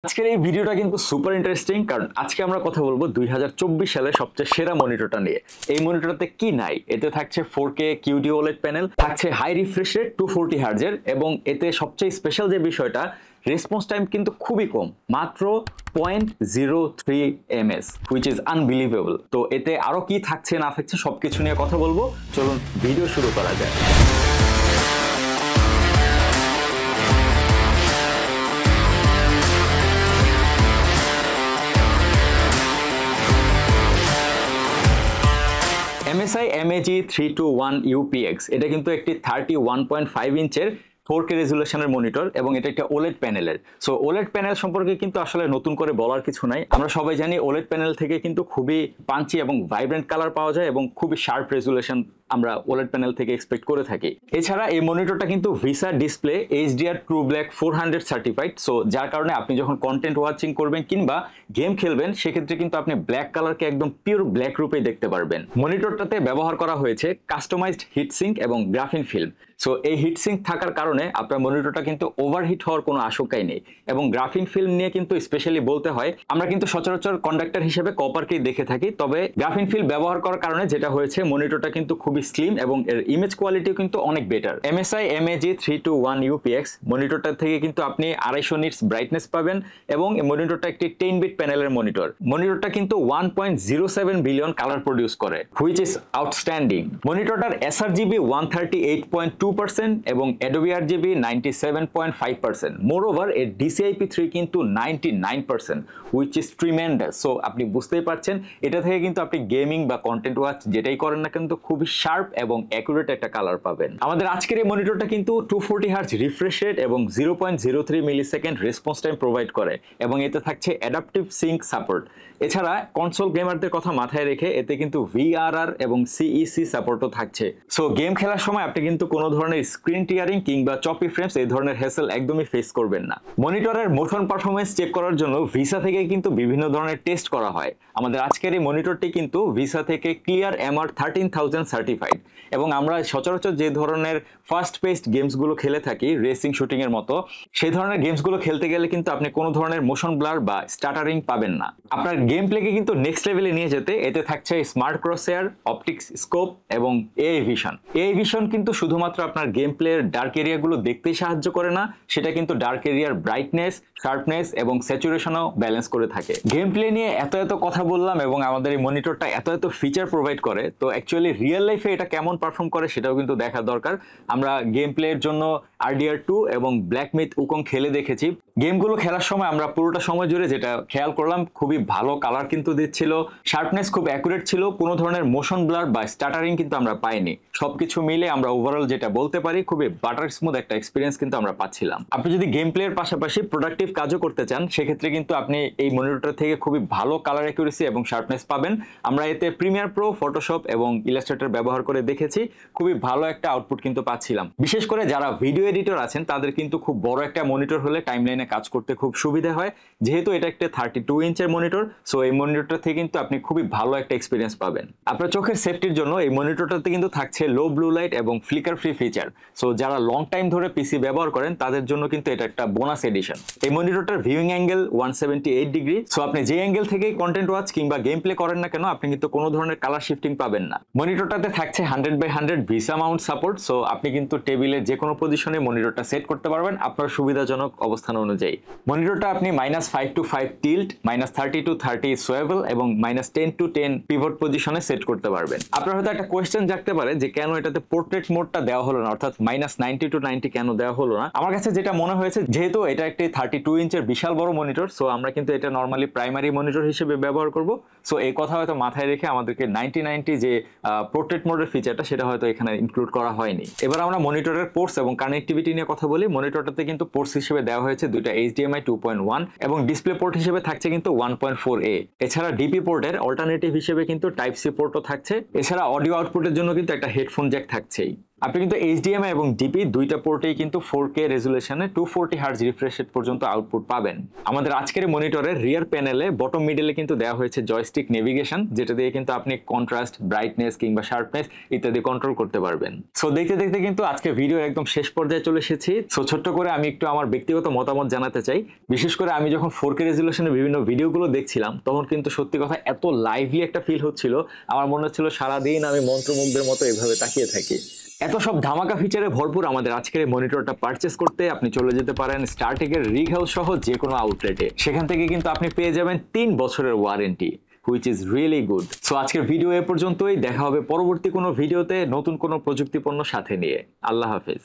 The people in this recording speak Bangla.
আজকের এই ভিডিওটা কিন্তু সুপার ইন্টারেস্টিং, কারণ আজকে আমরা কথা বলবো 2024 সালে সবচেয়ে সেরা মনিটরটা নিয়ে। এই মনিটরটাতে কি নাই? এতে থাকছে 4K QD OLED প্যানেল, থাকছে হাই রিফ্রেশ রেট 240 হার্জের, এবং এতে সবচেয়ে স্পেশাল যে বিষয়টা, রেসপন্স টাইম কিন্তু খুবই কম, মাত্র 0.03 ms, হুইচ ইজ আনবিলিভেবল। তো এতে আরো কি থাকছে না থাকছে সবকিছু নিয়ে কথা বলবো। চলুন ভিডিও শুরু করা যায়। MSI MAG 321 UPX এটা কিন্তু একটি 31.5 ইঞ্চের 4K রেজুলেশনের মনিটর, এবং এটা একটা OLED প্যানেলের। সো OLED প্যানেল সম্পর্কে কিন্তু আসলে নতুন করে বলার কিছু নাই। আমরা সবাই জানি OLED প্যানেল থেকে কিন্তু খুবই পাঞ্চি এবং ভাইব্রেন্ট কালার পাওয়া যায়, এবং খুবই শার্প রেজুলেশন আমরা OLED প্যানেল থেকে এক্সপেক্ট করে থাকি। এছাড়া এই মনিটরটা কিন্তু visa display HDR true black 400 certified. So যার কারণে আপনি যখন কন্টেন্ট ওয়াচিং করবেন কিংবা গেম খেলবেন, সেক্ষেত্রে কিন্তু আপনি ব্ল্যাক কালারকে একদম পিওর ব্ল্যাক রূপেই দেখতে পারবেন। মনিটরটাতে ব্যবহার করা হয়েছে কাস্টমাইজড হিটসিঙ্ক এবং গ্রাফিন ফিল্ম। সো এই হিটসিঙ্ক থাকার কারণে আপনার মনিটরটা কিন্তু ওভারহিট হওয়ার কোনো আশঙ্কাই নেই। এবং গ্রাফিন ফিল্ম নিয়ে কিন্তু স্পেশালি বলতে হয়, আমরা কিন্তু সচরাচর কন্ডাক্টর হিসেবে কপারকেই দেখে থাকি, তবে গ্রাফিন ফিল্ম ব্যবহার করার কারণে যেটা হয়েছে, মনিটরটা কিন্তু খুবই স্লিম এবং এর ইমেজ কোয়ালিটিও কিন্তু অনেক বেটার। MSI MAG 321 UPX মনিটরটা থেকে কিন্তু আপনি 250 নিটস ব্রাইটনেস পাবেন, এবং এই মনিটরটা একটি 10 বিট প্যানেলের মনিটর। মনিটরটা কিন্তু 1.07 বিলিয়ন কালার প্রডিউস করে, হুইচ ইজ আউটস্ট্যান্ডিং। মনিটরটার sRGB 138.2% এবং Adobe RGB 97.5%। মোরওভার এর DCI-P3 কিন্তু 99%, হুইচ ইজ ট্রিমেন্ডাস। সো আপনি বুঝতেই পারছেন, এটা থেকে কিন্তু আপনি গেমিং বা কন্টেন্ট ওয়াচ যেটাই করেন না কিন্তু খুবই শার্প এবং অ্যাকুরেট একটা কালার পাবেন। আমাদের আজকের এই মনিটরটা কিন্তু 240 হার্জ রিফ্রেশ রেট এবং 0.03 মিলিসেকেন্ড রেসপন্স টাইম প্রোভাইড করে, এবং এতে থাকছে অ্যাডাপটিভ সিঙ্ক সাপোর্ট। এছাড়া কনসোল গেমারদের কথা মাথায় রেখে এতে কিন্তু VRR এবং CEC সাপোর্টও থাকছে। সো গেম খেলার সময় আপনি কিন্তু কোনো ধরনের স্ক্রিন টিয়ারিং কিংবা চপি ফ্রেমস এই ধরনের হ্যাসেল একদমই ফেস করবেন না। মনিটরের মোশন পারফরমেন্স চেক করার জন্য ভিসা থেকে কিন্তু বিভিন্ন ধরনের টেস্ট করা হয়। আমাদের আজকের এই মনিটরটি কিন্তু ভিসা থেকে ক্লিয়ার MR 13000 সার্টিফাইড, এবং আমরা সচরাচর যে ধরনের ফাস্ট পেসড গেমসগুলো খেলে থাকি, রেসিং শুটিং এর মতো, সেই ধরনের গেমসগুলো খেলতে গেলে কিন্তু আপনি কোনো ধরনের মোশন ব্লার বা স্টাটারিং পাবেন না। আপনার গেম প্লেকে কিন্তু নেক্সট লেভেলে নিয়ে যেতে এতে থাকছে স্মার্ট ক্রসহেয়ার, অপটিক্স স্কোপ এবং AI ভিশন। AI ভিশন কিন্তু শুধুমাত্র আপনার গেম প্লের ডার্ক এরিয়াগুলো দেখতেই সাহায্য করে না, সেটা কিন্তু ডার্ক এরিয়ার ব্রাইটনেস, শার্পনেস এবং স্যাচুরেশনও ব্যালেন্স করে থাকে। গেম প্লে নিয়ে এত কথা বললাম, এবং আমাদের এই মনিটরটা এত ফিচার প্রোভাইড করে, তো অ্যাকচুয়ালি রিয়েল লাইফে এটা কেমন পারফর্ম করে সেটাও কিন্তু দেখা দরকার। আমরা গেম প্লের জন্য RDR2 এবং ব্ল্যাক মিথ উকং খেলে দেখেছি। গেমগুলো খেলার সময় আমরা পুরোটা সময় জুড়ে যেটা খেয়াল করলাম, খুবই ভালো কালার কিন্তু দিচ্ছিল, শার্পনেস খুব অ্যাকুরেট ছিল, কোনো ধরনের মোশন ব্লার বা স্টাটারিং কিন্তু আমরা পাইনি। সবকিছু মিলে আমরা ওভারঅল যেটা বলতে পারি, খুবই বাটার স্মুথ একটা এক্সপিরিয়েন্স কিন্তু আমরা পাচ্ছিলাম। আপনি যদি গেম প্লের পাশাপাশি প্রোডাক্টিভ কাজও করতে চান, সেক্ষেত্রে কিন্তু আপনি এই মনিটর থেকে খুবই ভালো কালার অ্যাকুরেসি এবং শার্পনেস পাবেন। আমরা এতে প্রিমিয়ার প্রো, ফটোশপ এবং ইলাস্ট্রেটর ব্যবহার করে দেখেছি, খুবই ভালো একটা আউটপুট কিন্তু পাচ্ছিলাম। বিশেষ করে যারা ভিডিও এডিটর আছেন, তাদের কিন্তু খুব বড় একটা মনিটর হলে টাইমলাইনে কাজ করতে খুব সুবিধা হয়, যেহেতু এটা একটা 32 ইঞ্চের মনিটর। সো এই মনিটরটা থেকে কিন্তু আপনি খুবই ভালো একটা এক্সপিরিয়েন্স পাবেন। আপনার চোখের সেফটির জন্য এই মনিটরটাতে কিন্তু থাকছে লো ব্লু লাইট এবং ফ্লিকার ফ্রি ফিচার। সো যারা লং টাইম ধরে পিসি ব্যবহার করেন, তাদের জন্য কিন্তু এটা একটা বোনাস এডিশন। এই মনিটরটার ভিউইং অ্যাঙ্গেল 178 ডিগ্রি। সো আপনি যে অ্যাঙ্গেল থেকে কন্টেন্ট ওয়াচ কিংবা গেম প্লে করেন না কেন, আপনি কিন্তু কোনো ধরনের কালার শিফটিং পাবেন না। মনিটরটাতে থাকছে 100/100 ভিসা মাউন্ট সাপোর্ট। সো আপনি কিন্তু টেবিলের যে কোনো পজিশনে মনিটরটা সেট করতে পারবেন আপনার সুবিধাজনক অবস্থান অনুযায়ী। মনিটরটা আপনি -5 to 5 টিল্ট, -30 to 30 সোয়েবল এবং -10 to 10 পিভট পজিশনে সেট করতে পারবেন। আপনার হয়তো একটা কোয়েশ্চেন জাগতে পারে যে কেন এটাতে পোর্ট্রেট মোডটা দেওয়া হলো না, অর্থাৎ -90 to 90 কেন দেওয়া হলো না। আমার কাছে যেটা মনে হয়েছে, যেহেতু এটা একটি 32 ইঞ্চের বিশাল বড় মনিটর, সো আমরা কিন্তু এটা নর্মালি প্রাইমারি মনিটর হিসেবে ব্যবহার করব। সো এই কথা হয়তো মাথায় রেখে আমাদেরকে 90/90 যে পোর্ট্রেট মোডের ফিচারটা, সেটা হয়তো এখানে ইনক্লুড করা হয়নি। এবার আমরা মনিটরের পোর্টস এবং কানেক্টিভিটি নিয়ে কথা বলি। মনিটরটাতে কিন্তু পোর্টস হিসেবে দেওয়া হয়েছে দুইটা HDMI 2.1, এবং ডিসপ্লে পোর্ট হিসেবে থাকছে কিন্তু 1.4A। এছাড়া ডিপি পোর্টের অল্টারনেটিভ হিসেবে কিন্তু টাইপ সি পোর্টও থাকছে। এছাড়া অডিও আউটপুটের জন্য কিন্তু একটা হেডফোন জ্যাক থাকছেই। আপনি কিন্তু HDMI এবং DP দুইটা পোর্টেই কিন্তু 4K রেজুলেশনে 240 হার্জ রিফ্রেশ রেট পর্যন্ত আউটপুট পাবেন। আমাদের আজকের মনিটরের রিয়ার প্যানেলে বটম মিডলে কিন্তু দেওয়া হয়েছে জয়স্টিক নেভিগেশন, যেটা দিয়ে কিন্তু আপনি কন্ট্রাস্ট, ব্রাইটনেস কিংবা শার্পনেস ইত্যাদি কন্ট্রোল করতে পারবেন। সো দেখতে দেখতে কিন্তু আজকে ভিডিও একদম শেষ পর্যায়ে চলে এসেছি। সো ছোট্ট করে আমি একটু আমার ব্যক্তিগত মতামত জানাতে চাই। বিশেষ করে আমি যখন 4K রেজুলেশনের বিভিন্ন ভিডিওগুলো দেখছিলাম তখন কিন্তু সত্যি কথা এত লাইভলি একটা ফিল হচ্ছিল, আমার মনে হচ্ছিল সারাদিন আমি মন্ত্রমুগ্ধের মতো এভাবে তাকিয়ে থাকি। এত সব ধামাকা ফিচারে ভরপুর আমাদের আজকের এই মনিটরটা পারচেস করতে আপনি চলে যেতে পারেন স্টারটেকের রিগ হেলথ সহ যে কোনো আউটলেটে। সেখান থেকে কিন্তু আপনি পেয়ে যাবেন 3 বছরের warranty, which is really good. So আজকের ভিডিও এ পর্যন্তই। দেখা হবে পরবর্তী কোনো ভিডিওতে নতুন কোনো প্রযুক্তিপণ্য সাথে নিয়ে। আল্লাহ হাফেজ।